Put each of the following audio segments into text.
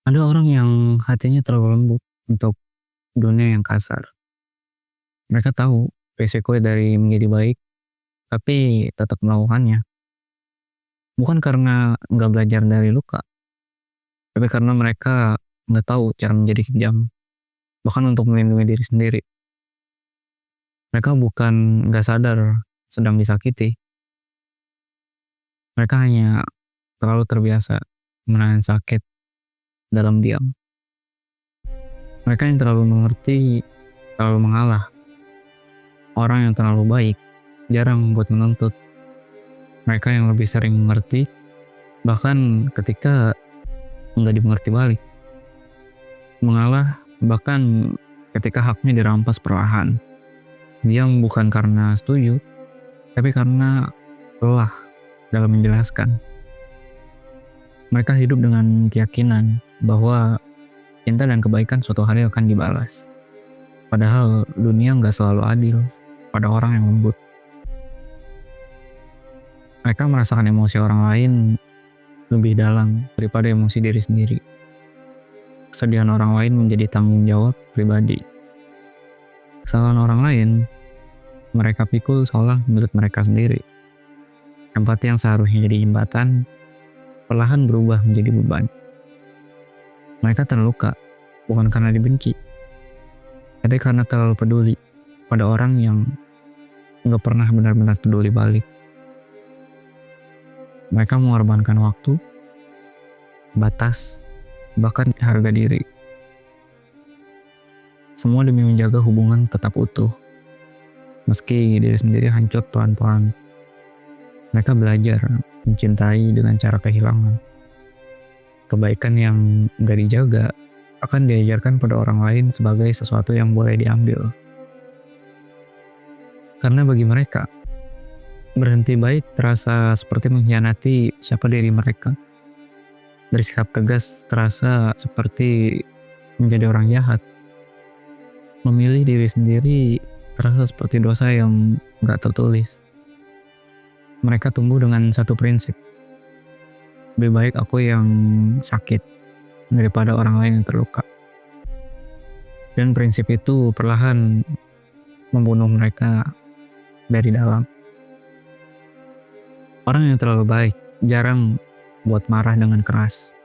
Ada orang yang hatinya terlalu lembut untuk dunia yang kasar. Mereka tahu resiko dari menjadi baik, tapi tetap melakukannya. Bukan karena nggak belajar dari luka, tapi karena mereka nggak tahu cara menjadi kejam, bahkan untuk melindungi diri sendiri. Mereka bukan nggak sadar sedang disakiti. Mereka hanya terlalu terbiasa menahan sakit dalam diam. Mereka yang terlalu mengerti, terlalu mengalah. Orang yang terlalu baik jarang buat menuntut. Mereka yang lebih sering mengerti, bahkan ketika nggak dimengerti balik. Mengalah bahkan ketika haknya dirampas perlahan. Diam bukan karena setuju, tapi karena lelah dalam menjelaskan. Mereka hidup dengan keyakinan bahwa cinta dan kebaikan suatu hari akan dibalas. Padahal dunia nggak selalu adil pada orang yang lembut. Mereka merasakan emosi orang lain lebih dalam daripada emosi diri sendiri. Kesedihan orang lain menjadi tanggung jawab pribadi. Kesalahan orang lain mereka pikul seolah menurut mereka sendiri. Empati yang seharusnya jadi jembatan perlahan berubah menjadi beban. Mereka terluka bukan karena dibenci, tapi karena terlalu peduli pada orang yang nggak pernah benar-benar peduli balik. Mereka mengorbankan waktu, batas, bahkan harga diri. Semua demi menjaga hubungan tetap utuh, meski diri sendiri hancur pelan-pelan. Mereka belajar mencintai dengan cara kehilangan. Kebaikan yang gak dijaga akan diajarkan pada orang lain sebagai sesuatu yang boleh diambil. Karena bagi mereka, berhenti baik terasa seperti mengkhianati siapa diri mereka. Bersikap tegas terasa seperti menjadi orang jahat. Memilih diri sendiri terasa seperti dosa yang gak tertulis. Mereka tumbuh dengan satu prinsip. Lebih baik aku yang sakit daripada orang lain yang terluka. Dan prinsip itu perlahan membunuh mereka dari dalam. Orang yang terlalu baik jarang buat marah dengan keras.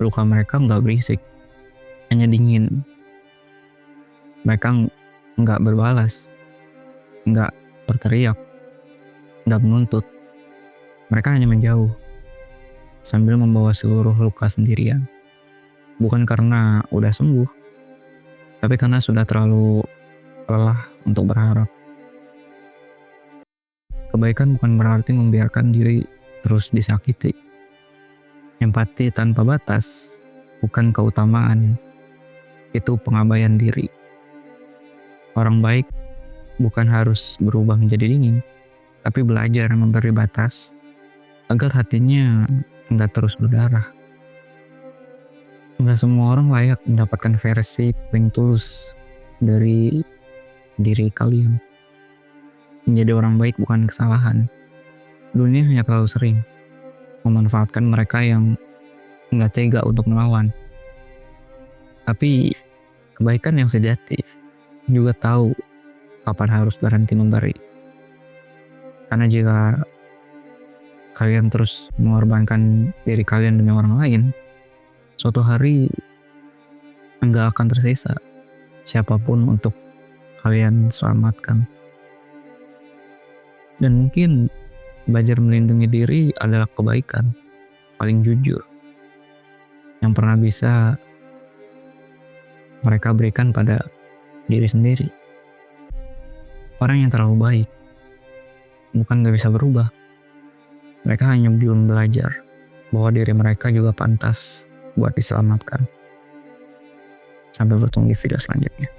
Luka mereka nggak berisik, hanya dingin. Mereka nggak berbalas, nggak berteriak, nggak menuntut. Mereka hanya menjauh sambil membawa seluruh luka sendirian. Bukan karena udah sembuh, tapi karena sudah terlalu lelah untuk berharap. Kebaikan bukan berarti membiarkan diri terus disakiti. Empati tanpa batas bukan keutamaan, itu pengabaian diri. Orang baik bukan harus berubah menjadi dingin, tapi belajar memberi batas agar hatinya nggak terus berdarah. Nggak semua orang layak mendapatkan versi paling tulus dari diri kalian. Menjadi orang baik bukan kesalahan. Dunia hanya terlalu sering memanfaatkan mereka yang nggak tega untuk melawan. Tapi kebaikan yang sejati juga tahu kapan harus berhenti memberi. Karena jika kalian terus mengorbankan diri kalian demi orang lain, suatu hari enggak akan tersisa siapapun untuk kalian selamatkan. Dan mungkin belajar melindungi diri adalah kebaikan paling jujur yang pernah bisa mereka berikan pada diri sendiri. Orang yang terlalu baik bukan gak bisa berubah. Mereka hanya belum belajar bahwa diri mereka juga pantas buat diselamatkan. Sampai bertemu di video selanjutnya.